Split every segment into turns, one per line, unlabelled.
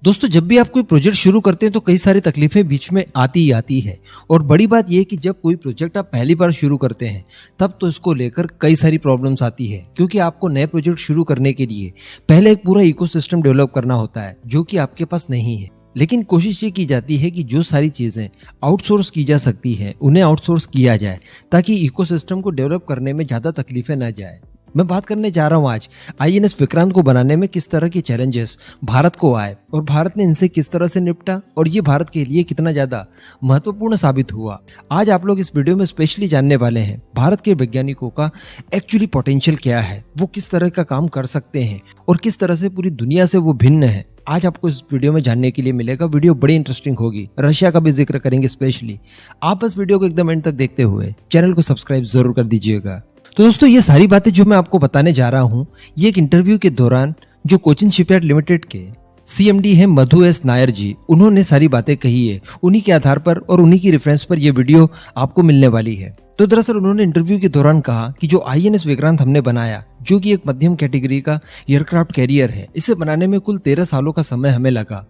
दोस्तों, जब भी आप कोई प्रोजेक्ट शुरू करते हैं तो कई सारी तकलीफें बीच में आती ही आती है। और बड़ी बात यह है कि जब कोई प्रोजेक्ट आप पहली बार शुरू करते हैं तब तो इसको लेकर कई सारी प्रॉब्लम्स आती है, क्योंकि आपको नए प्रोजेक्ट शुरू करने के लिए पहले एक पूरा इकोसिस्टम डेवलप करना होता है जो कि आपके पास नहीं है। लेकिन कोशिश ये की जाती है कि जो सारी चीज़ें आउटसोर्स की जा सकती है उन्हें आउटसोर्स किया जाए, ताकि इकोसिस्टम को डेवलप करने में ज़्यादा तकलीफें न जाए। मैं बात करने जा रहा हूँ आज आईएनएस विक्रांत को बनाने में किस तरह के चैलेंजेस भारत को आए और भारत ने इनसे किस तरह से निपटा और ये भारत के लिए कितना ज़्यादा महत्वपूर्ण साबित हुआ। आज आप लोग इस वीडियो में स्पेशली जानने वाले हैं भारत के वैज्ञानिकों का एक्चुअली पोटेंशियल क्या है, वो किस तरह का काम कर सकते हैं और किस तरह से पूरी दुनिया से वो भिन्न है। आज आपको इस वीडियो में जानने के लिए मिलेगा। वीडियो बड़ी इंटरेस्टिंग होगी, रशिया का भी जिक्र करेंगे स्पेशली। आप बस वीडियो को एकदम एंड तक देखते हुए चैनल को सब्सक्राइब जरूर कर दीजिएगा। तो दोस्तों, ये सारी बातें जो मैं आपको बताने जा रहा हूँ ये एक इंटरव्यू के दौरान जो कोचिन शिपयार्ड लिमिटेड के सीएमडी हैं मधु एस नायर जी, उन्होंने सारी बातें कही है। उन्हीं के आधार पर और उन्हीं की रेफरेंस पर ये वीडियो आपको मिलने वाली है। तो दरअसल उन्होंने इंटरव्यू के दौरान कहा कि जो आईएनएस विक्रांत हमने बनाया, जो कि एक मध्यम कैटेगरी का एयरक्राफ्ट कैरियर है, इसे बनाने में कुल 13 सालों का समय हमें लगा,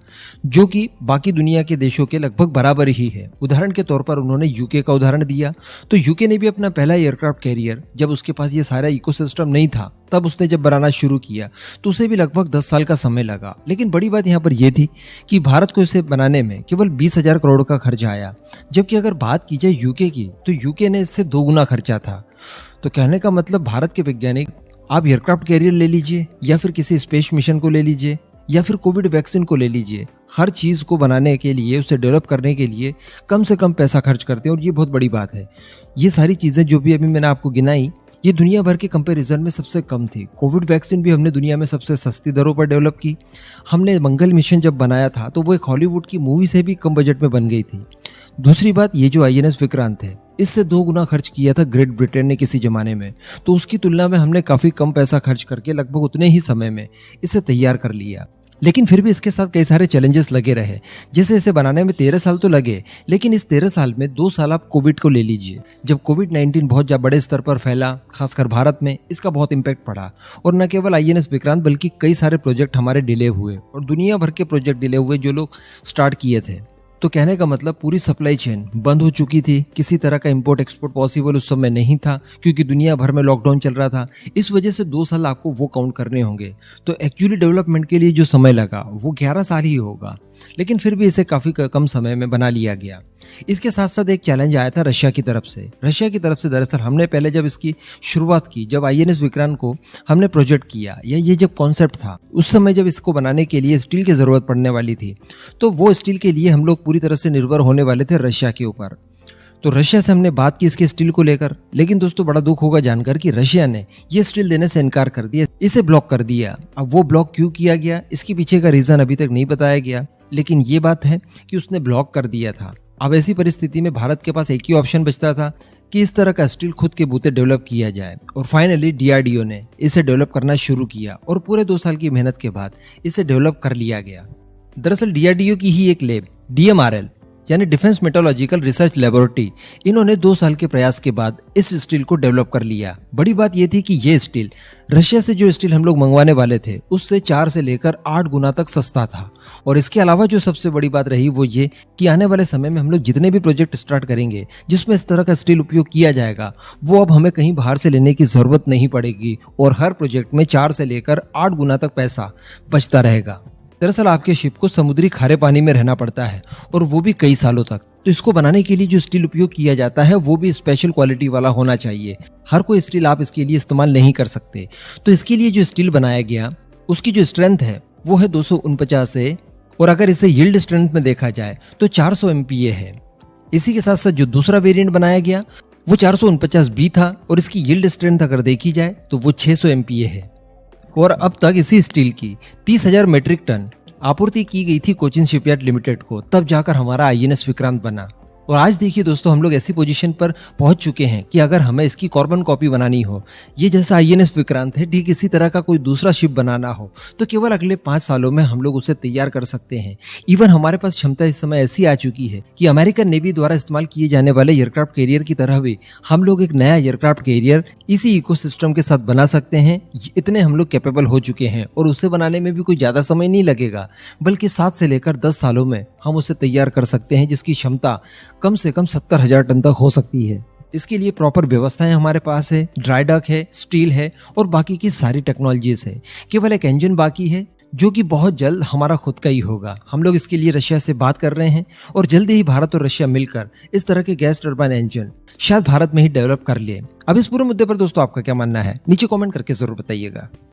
जो कि बाकी दुनिया के देशों के लगभग बराबर ही है। उदाहरण के तौर पर उन्होंने यूके का उदाहरण दिया। तो यूके ने भी अपना पहला एयरक्राफ्ट कैरियर, जब उसके पास ये सारा इकोसिस्टम नहीं था, तब उसने जब बनाना शुरू किया तो उसे भी लगभग 10 साल का समय लगा। लेकिन बड़ी बात यहाँ पर यह थी कि भारत को इसे बनाने में केवल 20,000 करोड़ का खर्च आया, जबकि अगर बात की जाए यूके की तो यूके ने इससे 2 गुना खर्चा था। तो कहने का मतलब भारत के वैज्ञानिक, आप एयरक्राफ्ट कैरियर ले लीजिए या फिर किसी स्पेस मिशन को ले लीजिए या फिर कोविड वैक्सीन को ले लीजिए, हर चीज़ को बनाने के लिए, उसे डेवलप करने के लिए कम से कम पैसा खर्च करते हैं। और ये बहुत बड़ी बात है। ये सारी चीज़ें जो भी अभी मैंने आपको गिनाई, ये दुनिया भर के कंपैरिजन में सबसे कम थी। कोविड वैक्सीन भी हमने दुनिया में सबसे सस्ती दरों पर डेवलप की। हमने मंगल मिशन जब बनाया था तो वो एक हॉलीवुड की मूवी से भी कम बजट में बन गई थी। दूसरी बात, ये जो आईएनएस विक्रांत है, इससे 2 गुना खर्च किया था ग्रेट ब्रिटेन ने किसी जमाने में। तो उसकी तुलना में हमने काफ़ी कम पैसा खर्च करके लगभग उतने ही समय में इसे तैयार कर लिया। लेकिन फिर भी इसके साथ कई सारे चैलेंजेस लगे रहे। जैसे इसे बनाने में 13 साल तो लगे, लेकिन इस 13 साल में 2 साल आप कोविड को ले लीजिए। जब कोविड-19 बहुत बड़े स्तर पर फैला, खासकर भारत में इसका बहुत इम्पैक्ट पड़ा। और न केवल आईएनएस विक्रांत बल्कि कई सारे प्रोजेक्ट हमारे डिले हुए और दुनिया भर के प्रोजेक्ट डिले हुए जो लोग स्टार्ट किए थे। तो कहने का मतलब पूरी सप्लाई चेन बंद हो चुकी थी। किसी तरह का इंपोर्ट एक्सपोर्ट पॉसिबल उस समय नहीं था, क्योंकि दुनिया भर में लॉकडाउन चल रहा था। इस वजह से 2 साल आपको वो काउंट करने होंगे। तो एक्चुअली डेवलपमेंट के लिए जो समय लगा वो 11 साल ही होगा, लेकिन फिर भी इसे काफ़ी कम समय में बना लिया गया। इसके साथ साथ एक चैलेंज आया था रशिया की तरफ से। दरअसल हमने पहले जब इसकी शुरुआत की, जब आईएनएस विक्रांत को हमने प्रोजेक्ट किया या ये जब कॉन्सेप्ट था, उस समय जब इसको बनाने के लिए स्टील की ज़रूरत पड़ने वाली थी, तो वो स्टील के लिए हम लोग पूरी तरह से निर्भर होने वाले थे रशिया के ऊपर। तो रशिया से हमने बात की इसके स्टील को लेकर, लेकिन दोस्तों बड़ा दुख होगा जानकर कि रशिया ने ये स्टील देने से इनकार कर दिया, इसे ब्लॉक कर दिया। अब वो ब्लॉक क्यों किया गया, इसके पीछे का रीज़न अभी तक नहीं बताया गया, लेकिन ये बात है कि उसने ब्लॉक कर दिया था। अब ऐसी परिस्थिति में भारत के पास एक ही ऑप्शन बचता था कि इस तरह का स्टील खुद के बूते डेवलप किया जाए। और फाइनली डीआरडीओ ने इसे डेवलप करना शुरू किया और पूरे 2 साल की मेहनत के बाद इसे डेवलप कर लिया गया। दरअसल डीआरडीओ की ही एक लैब डीएमआरएल यानी डिफेंस मेट्रोलॉजिकल रिसर्च लेबोरेटरी, इन्होंने 2 साल के प्रयास के बाद इस स्टील को डेवलप कर लिया। बड़ी बात यह थी कि ये स्टील रशिया से जो स्टील हम लोग मंगवाने वाले थे उससे 4 से लेकर 8 गुना तक सस्ता था। और इसके अलावा जो सबसे बड़ी बात रही वो ये कि आने वाले समय में हम लोग जितने भी प्रोजेक्ट स्टार्ट करेंगे जिसमें इस तरह का स्टील उपयोग किया जाएगा, वो अब हमें कहीं बाहर से लेने की जरूरत नहीं पड़ेगी और हर प्रोजेक्ट में 4 से लेकर 8 गुना तक पैसा बचता रहेगा। दरअसल आपके शिप को समुद्री खारे पानी में रहना पड़ता है और वो भी कई सालों तक। तो इसको बनाने के लिए जो स्टील उपयोग किया जाता है वो भी स्पेशल क्वालिटी वाला होना चाहिए। हर कोई स्टील आप इसके लिए इस्तेमाल नहीं कर सकते। तो इसके लिए जो स्टील बनाया गया उसकी जो स्ट्रेंथ है वो है 249 है, और अगर इसे यील्ड स्ट्रेंथ में देखा जाए तो 400 MPa है। इसी के साथ साथ जो दूसरा वेरिएंट बनाया गया वो 449B था और इसकी यील्ड स्ट्रेंथ अगर देखी जाए तो वो 600 MPa है। और अब तक इसी स्टील की 30,000 मीट्रिक टन आपूर्ति की गई थी कोचिन शिपयार्ड लिमिटेड को, तब जाकर हमारा आईएनएस विक्रांत बना। और आज देखिए दोस्तों, हम लोग ऐसी पोजीशन पर पहुंच चुके हैं कि अगर हमें इसकी कार्बन कॉपी बनानी हो, ये जैसा आईएनएस विक्रांत है, ठीक इसी तरह का कोई दूसरा शिप बनाना हो, तो केवल अगले 5 सालों में हम लोग उसे तैयार कर सकते हैं। इवन हमारे पास क्षमता इस समय ऐसी आ चुकी है कि अमेरिकन नेवी द्वारा इस्तेमाल किए जाने वाले एयरक्राफ्ट कैरियर की तरह भी हम लोग एक नया एयरक्राफ्ट कैरियर इसी इकोसिस्टम के साथ बना सकते हैं। इतने हम लोग कैपेबल हो चुके हैं और उसे बनाने में भी कोई ज्यादा समय नहीं लगेगा, बल्कि 7 से लेकर 10 सालों में हम उसे तैयार कर सकते हैं, जिसकी क्षमता कम से कम 70,000 टन तक हो सकती है। इसके लिए प्रॉपर व्यवस्थाएं हमारे पास है, ड्राई डक है, स्टील है और बाकी की सारी टेक्नोलॉजीज है। केवल एक इंजन बाकी है जो कि बहुत जल्द हमारा खुद का ही होगा। हम लोग इसके लिए रशिया से बात कर रहे हैं और जल्दी ही भारत और रशिया मिलकर इस तरह के गैस टरबाइन इंजन शायद भारत में ही डेवलप कर लिए। अब इस पूरे मुद्दे पर दोस्तों आपका क्या मानना है, नीचे कमेंट करके जरूर बताइएगा।